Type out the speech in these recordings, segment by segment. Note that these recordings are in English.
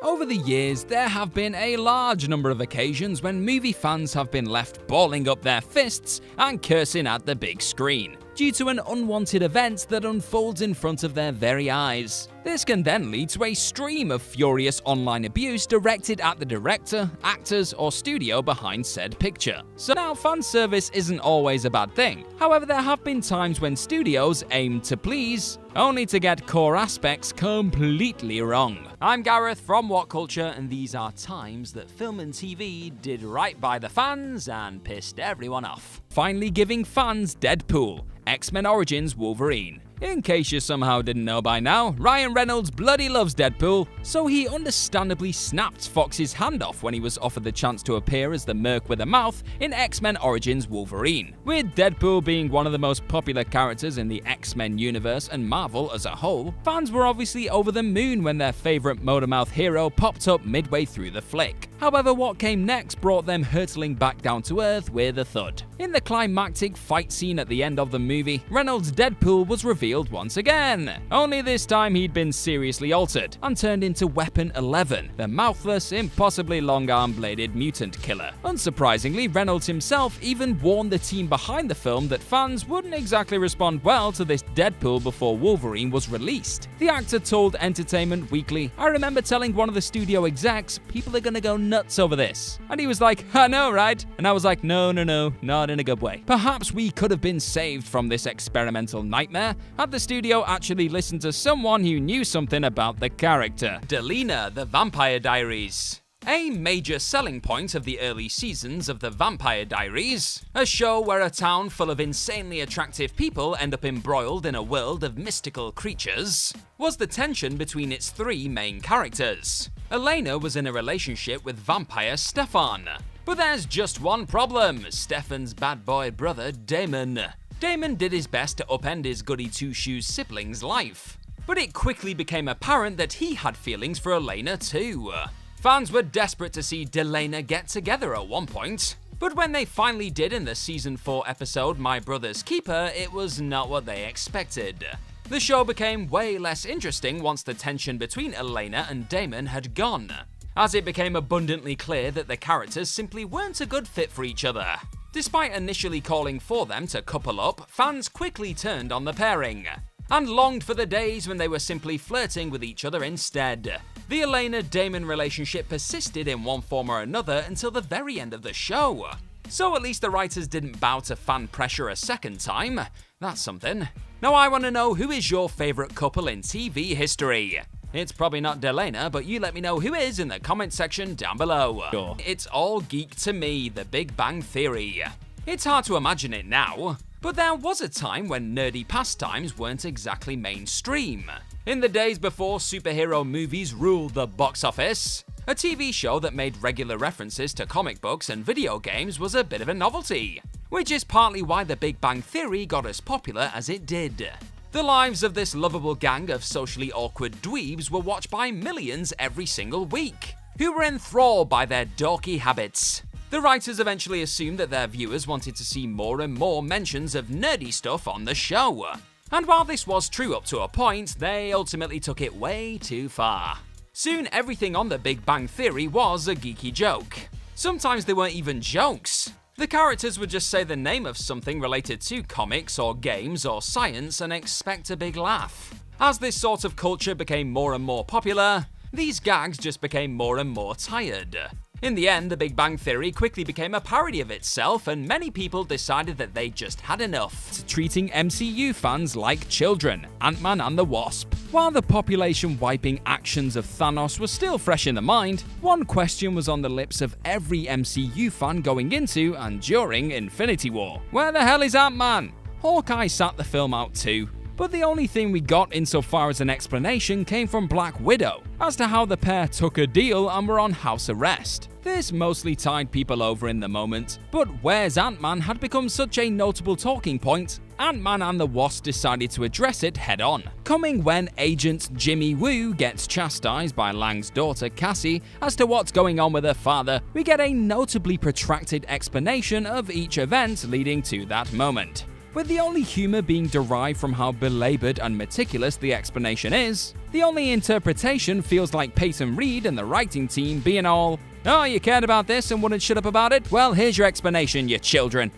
Over the years, there have been a large number of occasions when movie fans have been left balling up their fists and cursing at the big screen due to an unwanted event that unfolds in front of their very eyes. This can then lead to a stream of furious online abuse directed at the director, actors, or studio behind said picture. So now fan service isn't always a bad thing. However, there have been times when studios aim to please, only to get core aspects completely wrong. I'm Gareth from Whatculture, and these are times that film and TV did right by the fans and pissed everyone off. Finally giving fans Deadpool, X-Men Origins Wolverine. In case you somehow didn't know by now, Ryan Reynolds bloody loves Deadpool, so he understandably snapped Fox's hand off when he was offered the chance to appear as the Merc with a Mouth in X-Men Origins Wolverine. With Deadpool being one of the most popular characters in the X-Men universe and Marvel as a whole, fans were obviously over the moon when their favourite Motormouth hero popped up midway through the flick. However, what came next brought them hurtling back down to earth with a thud. In the climactic fight scene at the end of the movie, Reynolds' Deadpool was revealed once again. Only this time he'd been seriously altered and turned into Weapon 11, the mouthless, impossibly long-arm-bladed mutant killer. Unsurprisingly, Reynolds himself even warned the team behind the film that fans wouldn't exactly respond well to this Deadpool before Wolverine was released. The actor told Entertainment Weekly, "I remember telling one of the studio execs, people are gonna go nuts over this." And he was like, "I know, right?" And I was like, no, not in a good way. Perhaps we could have been saved from this experimental nightmare had the studio actually listened to someone who knew something about the character. Delena, the Vampire Diaries. A major selling point of the early seasons of The Vampire Diaries, a show where a town full of insanely attractive people end up embroiled in a world of mystical creatures, was the tension between its three main characters. Elena was in a relationship with vampire Stefan. But there's just one problem: Stefan's bad boy brother Damon. Damon did his best to upend his goody two-shoes sibling's life, but it quickly became apparent that he had feelings for Elena too. Fans were desperate to see Delena get together at one point, but when they finally did in the season 4 episode My Brother's Keeper, it was not what they expected. The show became way less interesting once the tension between Elena and Damon had gone, as it became abundantly clear that the characters simply weren't a good fit for each other. Despite initially calling for them to couple up, fans quickly turned on the pairing, and longed for the days when they were simply flirting with each other instead. The Elena-Damon relationship persisted in one form or another until the very end of the show. So at least the writers didn't bow to fan pressure a second time. That's something. Now I want to know, who is your favourite couple in TV history? It's probably not Delena, but you let me know who is in the comment section down below. Sure. It's all geek to me, The Big Bang Theory. It's hard to imagine it now, but there was a time when nerdy pastimes weren't exactly mainstream. In the days before superhero movies ruled the box office, a TV show that made regular references to comic books and video games was a bit of a novelty, which is partly why The Big Bang Theory got as popular as it did. The lives of this lovable gang of socially awkward dweebs were watched by millions every single week, who were enthralled by their dorky habits. The writers eventually assumed that their viewers wanted to see more and more mentions of nerdy stuff on the show. And while this was true up to a point, they ultimately took it way too far. Soon everything on The Big Bang Theory was a geeky joke. Sometimes they weren't even jokes. The characters would just say the name of something related to comics or games or science and expect a big laugh. As this sort of culture became more and more popular, these gags just became more and more tired. In the end, The Big Bang Theory quickly became a parody of itself, and many people decided that they just had enough. Treating MCU fans like children, Ant-Man and the Wasp. While the population-wiping actions of Thanos were still fresh in the mind, one question was on the lips of every MCU fan going into and during Infinity War. Where the hell is Ant-Man? Hawkeye sat the film out too. But the only thing we got insofar as an explanation came from Black Widow, as to how the pair took a deal and were on house arrest. This mostly tied people over in the moment, but Where's Ant-Man had become such a notable talking point, Ant-Man and the Wasp decided to address it head-on, coming when Agent Jimmy Woo gets chastised by Lang's daughter Cassie as to what's going on with her father. We get a notably protracted explanation of each event leading to that moment. with the only humor being derived from how belabored and meticulous the explanation is. The only interpretation feels like Peyton Reed and the writing team being all, "Oh, you cared about this and wouldn't shut up about it? Well, here's your explanation, you children."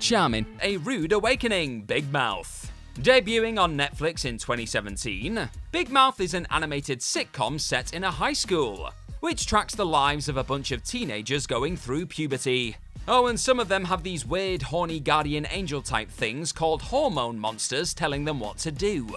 Charming. A rude awakening, Big Mouth. Debuting on Netflix in 2017, Big Mouth is an animated sitcom set in a high school, which tracks the lives of a bunch of teenagers going through puberty. Oh, and some of them have these weird, horny guardian angel type things called hormone monsters telling them what to do.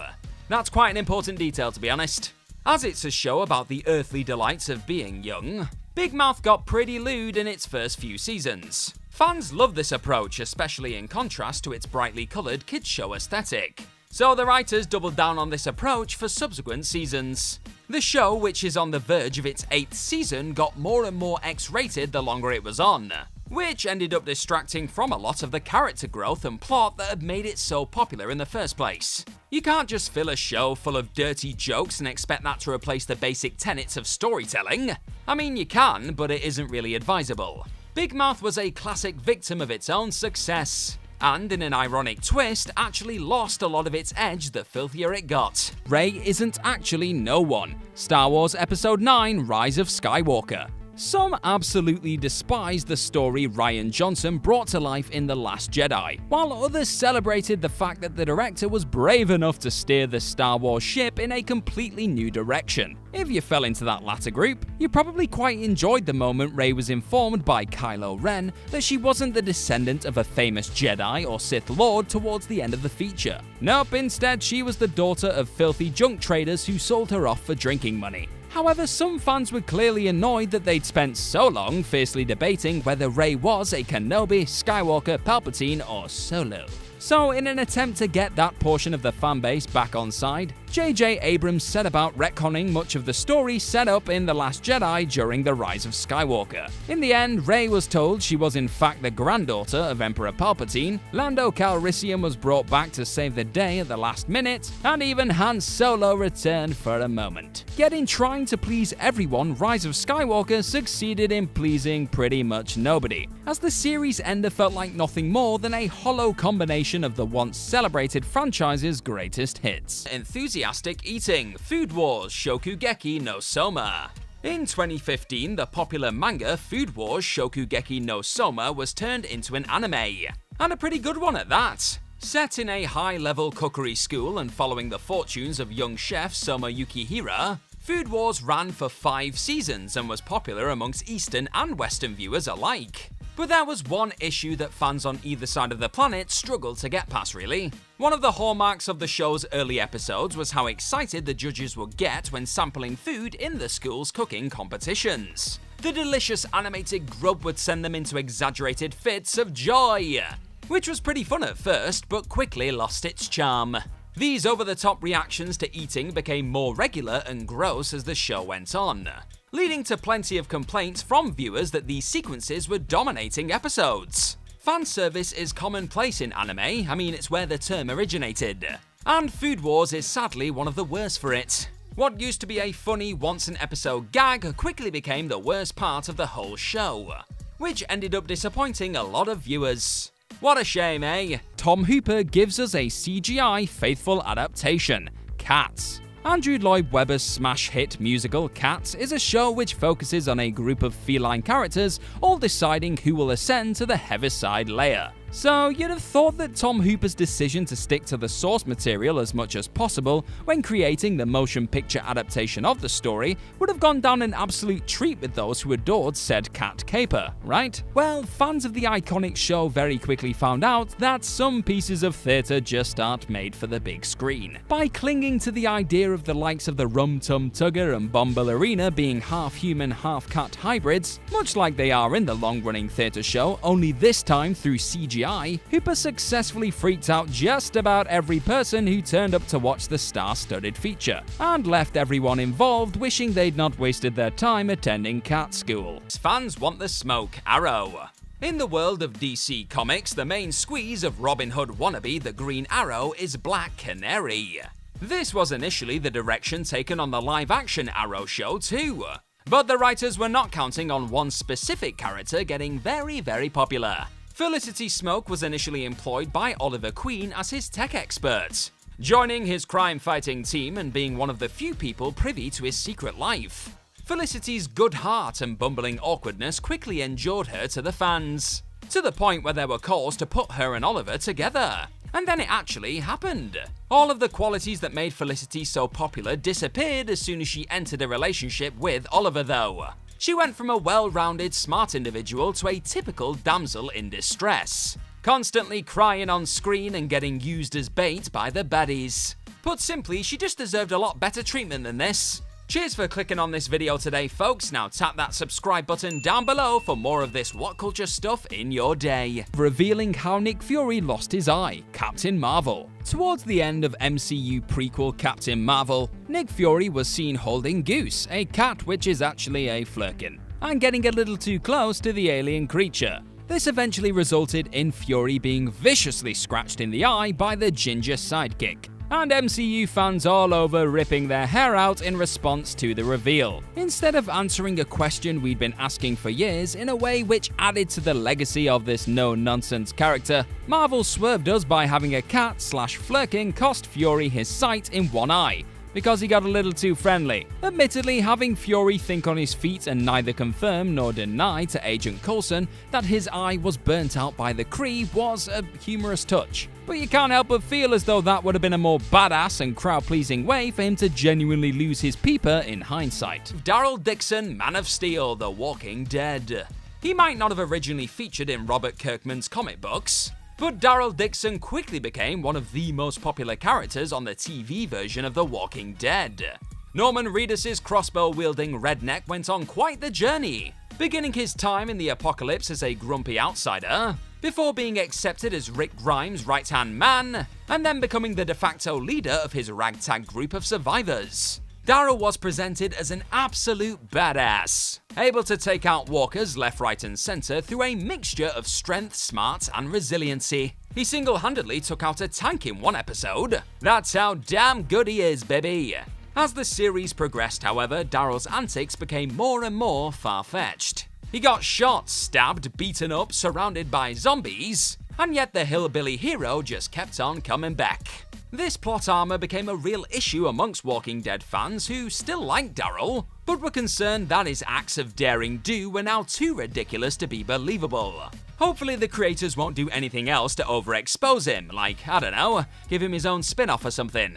That's quite an important detail, to be honest. As it's a show about the earthly delights of being young, Big Mouth got pretty lewd in its first few seasons. Fans love this approach, especially in contrast to its brightly coloured kids show aesthetic. So the writers doubled down on this approach for subsequent seasons. The show, which is on the verge of its 8th season, got more and more X-rated the longer it was on, which ended up distracting from a lot of the character growth and plot that had made it so popular in the first place. You can't just fill a show full of dirty jokes and expect that to replace the basic tenets of storytelling. I mean, you can, but it isn't really advisable. Big Mouth was a classic victim of its own success, and in an ironic twist, actually lost a lot of its edge the filthier it got. Rey isn't actually no one. Star Wars Episode 9: Rise of Skywalker. Some absolutely despise the story Rian Johnson brought to life in The Last Jedi, while others celebrated the fact that the director was brave enough to steer the Star Wars ship in a completely new direction. If you fell into that latter group, you probably quite enjoyed the moment Rey was informed by Kylo Ren that she wasn't the descendant of a famous Jedi or Sith Lord towards the end of the feature. Nope, instead she was the daughter of filthy junk traders who sold her off for drinking money. However, some fans were clearly annoyed that they'd spent so long fiercely debating whether Rey was a Kenobi, Skywalker, Palpatine, or Solo. So, in an attempt to get that portion of the fanbase back on side, J.J. Abrams set about retconning much of the story set up in The Last Jedi during the Rise of Skywalker. In the end, Rey was told she was in fact the granddaughter of Emperor Palpatine, Lando Calrissian was brought back to save the day at the last minute, and even Han Solo returned for a moment. Yet in trying to please everyone, Rise of Skywalker succeeded in pleasing pretty much nobody, as the series ender felt like nothing more than a hollow combination of the once celebrated franchise's greatest hits. Enthusiastic eating, Food Wars Shokugeki no Soma. In 2015, the popular manga Food Wars Shokugeki no Soma was turned into an anime, and a pretty good one at that. Set in a high-level cookery school and following the fortunes of young chef Soma Yukihira, Food Wars ran for 5 seasons and was popular amongst Eastern and Western viewers alike. But there was one issue that fans on either side of the planet struggled to get past, really. One of the hallmarks of the show's early episodes was how excited the judges would get when sampling food in the school's cooking competitions. The delicious animated grub would send them into exaggerated fits of joy, which was pretty fun at first, but quickly lost its charm. These over-the-top reactions to eating became more regular and gross as the show went on, leading to plenty of complaints from viewers that these sequences were dominating episodes. Fan service is commonplace in anime, I mean it's where the term originated, and Food Wars is sadly one of the worst for it. What used to be a funny once-an-episode gag quickly became the worst part of the whole show, which ended up disappointing a lot of viewers. What a shame, eh? Tom Hooper gives us a CGI faithful adaptation, Cats. Andrew Lloyd Webber's smash hit musical Cats is a show which focuses on a group of feline characters all deciding who will ascend to the Heaviside layer. So you'd have thought that Tom Hooper's decision to stick to the source material as much as possible when creating the motion picture adaptation of the story would have gone down an absolute treat with those who adored said cat caper, right? Well, fans of the iconic show very quickly found out that some pieces of theatre just aren't made for the big screen. By clinging to the idea of the likes of the Rum Tum Tugger and Bombalurina being half human, half cat hybrids, much like they are in the long-running theatre show, only this time through CGI, Hooper successfully freaked out just about every person who turned up to watch the star-studded feature, and left everyone involved wishing they'd not wasted their time attending cat school. Fans want the smoke, Arrow. In the world of DC Comics, the main squeeze of Robin Hood wannabe the Green Arrow is Black Canary. This was initially the direction taken on the live-action Arrow show too, but the writers were not counting on one specific character getting very popular. Felicity Smoke was initially employed by Oliver Queen as his tech expert, joining his crime-fighting team and being one of the few people privy to his secret life. Felicity's good heart and bumbling awkwardness quickly endured her to the fans, to the point where there were calls to put her and Oliver together. And then it actually happened. All of the qualities that made Felicity so popular disappeared as soon as she entered a relationship with Oliver though. She went from a well-rounded, smart individual to a typical damsel in distress, constantly crying on screen and getting used as bait by the baddies. Put simply, she just deserved a lot better treatment than this. Cheers for clicking on this video today, folks. Now tap that subscribe button down below for more of this What Culture stuff in your day. Revealing how Nick Fury lost his eye, Captain Marvel. Towards the end of MCU prequel Captain Marvel, Nick Fury was seen holding Goose, a cat which is actually a flurkin, and getting a little too close to the alien creature. This eventually resulted in Fury being viciously scratched in the eye by the ginger sidekick, and MCU fans all over ripping their hair out in response to the reveal, instead of answering a question we'd been asking for years in a way which added to the legacy of this no-nonsense character. Marvel swerved us by having a cat/flirking cost Fury his sight in one eye, because he got a little too friendly. Admittedly, having Fury think on his feet and neither confirm nor deny to Agent Coulson that his eye was burnt out by the Kree was a humorous touch. But you can't help but feel as though that would have been a more badass and crowd-pleasing way for him to genuinely lose his peeper in hindsight. Daryl Dixon, Man of Steel, The Walking Dead. He might not have originally featured in Robert Kirkman's comic books, but Daryl Dixon quickly became one of the most popular characters on the TV version of The Walking Dead. Norman Reedus' crossbow-wielding redneck went on quite the journey, beginning his time in the apocalypse as a grumpy outsider, before being accepted as Rick Grimes' right-hand man, and then becoming the de facto leader of his ragtag group of survivors. Daryl was presented as an absolute badass, able to take out walkers left, right and center through a mixture of strength, smarts and resiliency. He single-handedly took out a tank in one episode. That's how damn good he is, baby. As the series progressed, however, Daryl's antics became more and more far-fetched. He got shot, stabbed, beaten up, surrounded by zombies, and yet the hillbilly hero just kept on coming back. This plot armor became a real issue amongst Walking Dead fans who still liked Daryl, but were concerned that his acts of daring do were now too ridiculous to be believable. Hopefully the creators won't do anything else to overexpose him, like, I don't know, give him his own spin-off or something.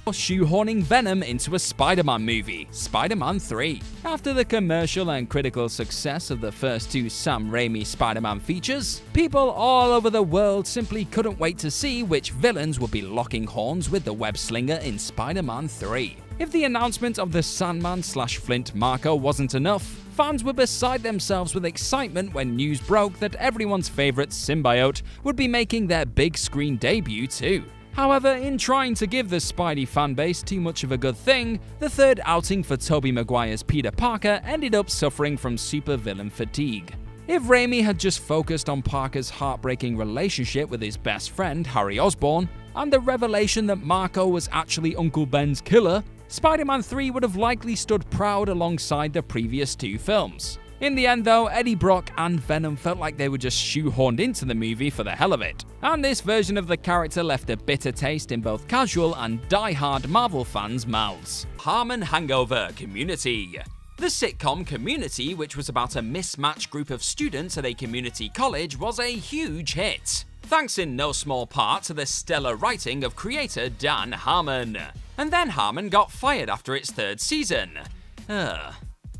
Shoehorning Venom into a Spider-Man movie, Spider-Man 3. After the commercial and critical success of the first two Sam Raimi Spider-Man features, people all over the world simply couldn't wait to see which villains would be locking horns with the web-slinger in Spider-Man 3. If the announcement of the Sandman/Flint Marco wasn't enough, fans were beside themselves with excitement when news broke that everyone's favorite symbiote would be making their big screen debut too. However, in trying to give the Spidey fanbase too much of a good thing, the third outing for Tobey Maguire's Peter Parker ended up suffering from supervillain fatigue. If Raimi had just focused on Parker's heartbreaking relationship with his best friend Harry Osborn, and the revelation that Marco was actually Uncle Ben's killer, Spider-Man 3 would have likely stood proud alongside the previous two films. In the end though, Eddie Brock and Venom felt like they were just shoehorned into the movie for the hell of it, and this version of the character left a bitter taste in both casual and die-hard Marvel fans' mouths. Harmon Hangover Community. The sitcom Community, which was about a mismatched group of students at a community college, was a huge hit, thanks in no small part to the stellar writing of creator Dan Harmon. And then Harmon got fired after its third season.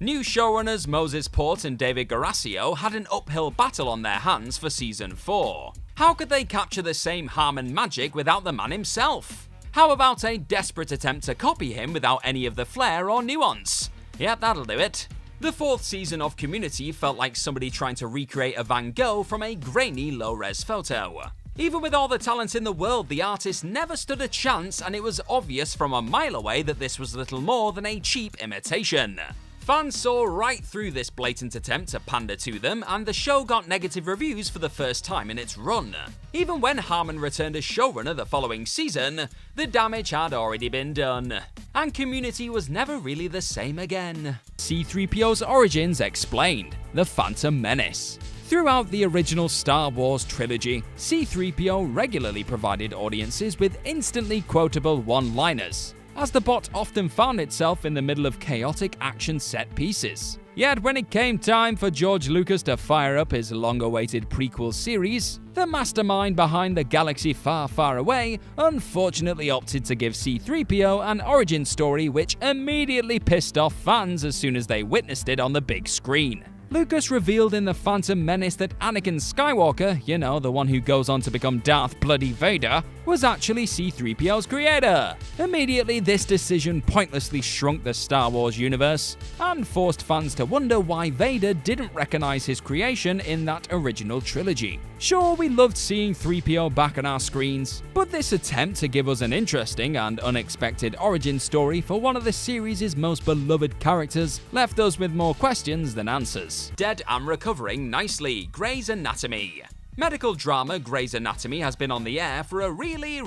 New showrunners Moses Port and David Garasio had an uphill battle on their hands for season 4. How could they capture the same Harmon magic without the man himself? How about a desperate attempt to copy him without any of the flair or nuance? Yep, that'll do it. The fourth season of Community felt like somebody trying to recreate a Van Gogh from a grainy low-res photo. Even with all the talent in the world, the artist never stood a chance, and it was obvious from a mile away that this was little more than a cheap imitation. Fans saw right through this blatant attempt to pander to them, and the show got negative reviews for the first time in its run. Even when Harmon returned as showrunner the following season, the damage had already been done, and Community was never really the same again. C-3PO's origins explained. The Phantom Menace. Throughout the original Star Wars trilogy, C-3PO regularly provided audiences with instantly quotable one-liners, as the bot often found itself in the middle of chaotic action set pieces. Yet when it came time for George Lucas to fire up his long-awaited prequel series, the mastermind behind the galaxy far, far away unfortunately opted to give C-3PO an origin story which immediately pissed off fans as soon as they witnessed it on the big screen. Lucas revealed in The Phantom Menace that Anakin Skywalker, you know, the one who goes on to become Darth Bloody Vader, was actually C-3PO's creator. Immediately, this decision pointlessly shrunk the Star Wars universe and forced fans to wonder why Vader didn't recognize his creation in that original trilogy. Sure, we loved seeing 3PO back on our screens, but this attempt to give us an interesting and unexpected origin story for one of the series' most beloved characters left us with more questions than answers. Dead and recovering nicely, Grey's Anatomy. Medical drama Grey's Anatomy has been on the air for a really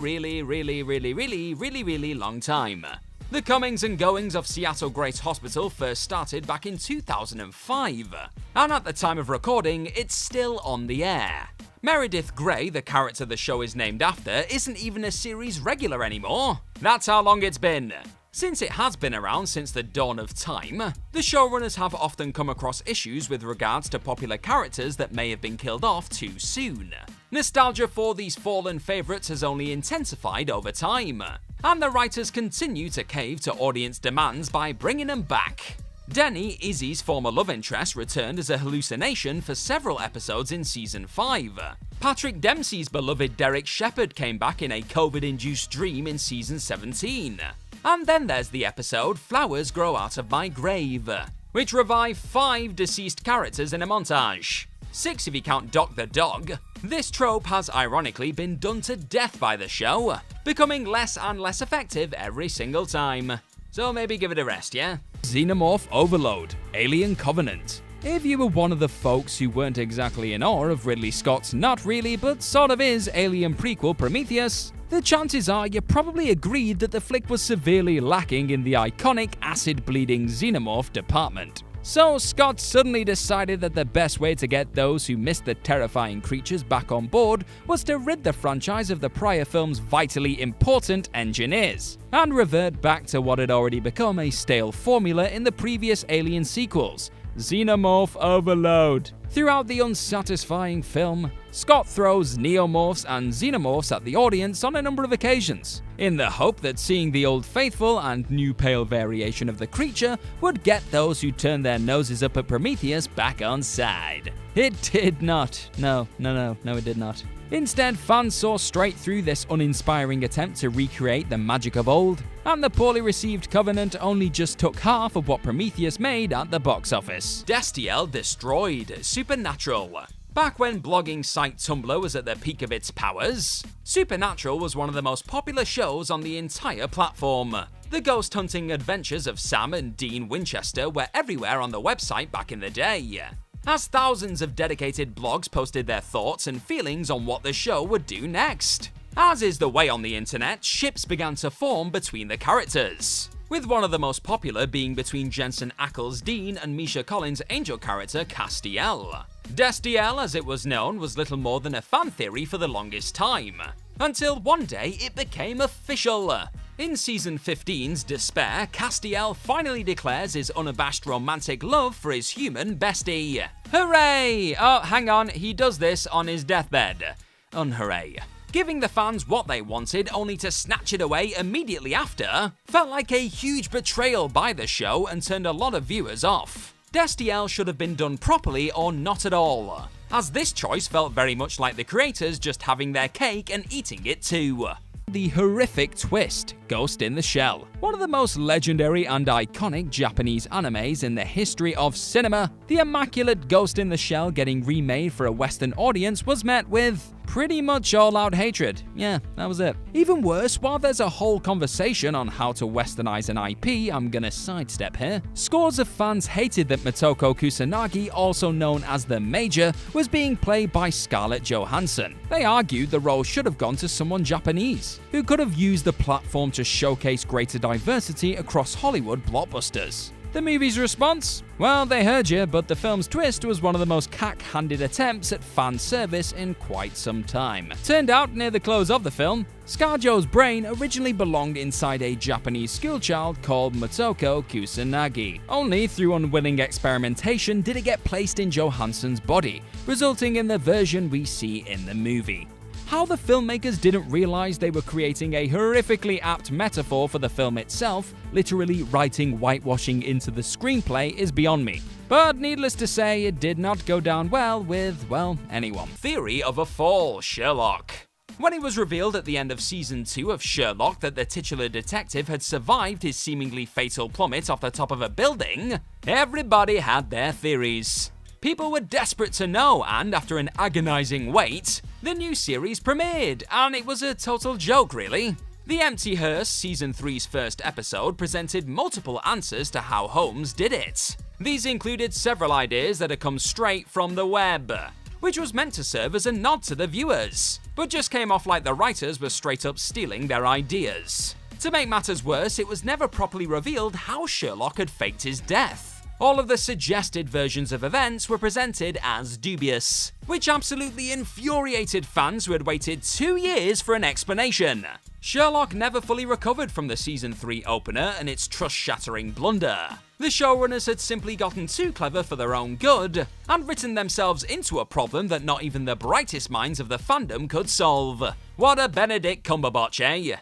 long time. The comings and goings of Seattle Grace Hospital first started back in 2005, and at the time of recording, it's still on the air. Meredith Grey, the character the show is named after, isn't even a series regular anymore. That's how long it's been. Since it has been around since the dawn of time, the showrunners have often come across issues with regards to popular characters that may have been killed off too soon. Nostalgia for these fallen favourites has only intensified over time, and the writers continue to cave to audience demands by bringing them back. Denny, Izzy's former love interest, returned as a hallucination for several episodes in Season 5. Patrick Dempsey's beloved Derek Shepherd came back in a COVID-induced dream in Season 17. And then there's the episode Flowers Grow Out of My Grave, which revived 5 deceased characters in a montage. 6 if you count Doc the dog. This trope has ironically been done to death by the show, becoming less and less effective every single time. So maybe give it a rest, yeah? Xenomorph Overload, Alien Covenant. If you were one of the folks who weren't exactly in awe of Ridley Scott's not really but sort of is Alien prequel Prometheus, the chances are you probably agreed that the flick was severely lacking in the iconic acid-bleeding xenomorph department. So Scott suddenly decided that the best way to get those who missed the terrifying creatures back on board was to rid the franchise of the prior film's vitally important engineers, and revert back to what had already become a stale formula in the previous Alien sequels, Xenomorph Overload. Throughout the unsatisfying film, Scott throws neomorphs and xenomorphs at the audience on a number of occasions, in the hope that seeing the old faithful and new pale variation of the creature would get those who turned their noses up at Prometheus back on side. It did not. No, it did not. Instead, fans saw straight through this uninspiring attempt to recreate the magic of old, and the poorly received Covenant only just took half of what Prometheus made at the box office. Destiel Destroyed, Supernatural. Back when blogging site Tumblr was at the peak of its powers, Supernatural was one of the most popular shows on the entire platform. The ghost hunting adventures of Sam and Dean Winchester were everywhere on the website back in the day, as thousands of dedicated blogs posted their thoughts and feelings on what the show would do next. As is the way on the internet, ships began to form between the characters, with one of the most popular being between Jensen Ackles' Dean and Misha Collins' Angel character Castiel. Destiel, as it was known, was little more than a fan theory for the longest time, until one day it became official. In Season 15's Despair, Castiel finally declares his unabashed romantic love for his human bestie. Hooray! Oh, hang on, he does this on his deathbed. Unhooray. Giving the fans what they wanted only to snatch it away immediately after felt like a huge betrayal by the show and turned a lot of viewers off. Destiel should have been done properly or not at all, as this choice felt very much like the creators just having their cake and eating it too. The horrific twist, Ghost in the Shell. One of the most legendary and iconic Japanese animes in the history of cinema, the immaculate Ghost in the Shell getting remade for a Western audience was met with pretty much all-out hatred. Yeah, that was it. Even worse, while there's a whole conversation on how to westernize an IP, I'm gonna sidestep here, scores of fans hated that Motoko Kusanagi, also known as the Major, was being played by Scarlett Johansson. They argued the role should have gone to someone Japanese, who could have used the platform to showcase greater diversity across Hollywood blockbusters. The movie's response? Well, they heard you, but the film's twist was one of the most cack-handed attempts at fan service in quite some time. Turned out, near the close of the film, ScarJo's brain originally belonged inside a Japanese schoolchild called Motoko Kusanagi. Only through unwilling experimentation did it get placed in Johansson's body, resulting in the version we see in the movie. How the filmmakers didn't realize they were creating a horrifically apt metaphor for the film itself, literally writing whitewashing into the screenplay, is beyond me. But needless to say, it did not go down well with, well, anyone. Theory of a fall, Sherlock. When it was revealed at the end of Season 2 of Sherlock that the titular detective had survived his seemingly fatal plummet off the top of a building, everybody had their theories. People were desperate to know, and after an agonizing wait, the new series premiered, and it was a total joke, really. The Empty Hearse, Season 3's first episode, presented multiple answers to how Holmes did it. These included several ideas that had come straight from the web, which was meant to serve as a nod to the viewers, but just came off like the writers were straight up stealing their ideas. To make matters worse, it was never properly revealed how Sherlock had faked his death. All of the suggested versions of events were presented as dubious, which absolutely infuriated fans who had waited 2 years for an explanation. Sherlock never fully recovered from the Season 3 opener and its trust-shattering blunder. The showrunners had simply gotten too clever for their own good, and written themselves into a problem that not even the brightest minds of the fandom could solve. What a Benedict Cumberbatch, eh?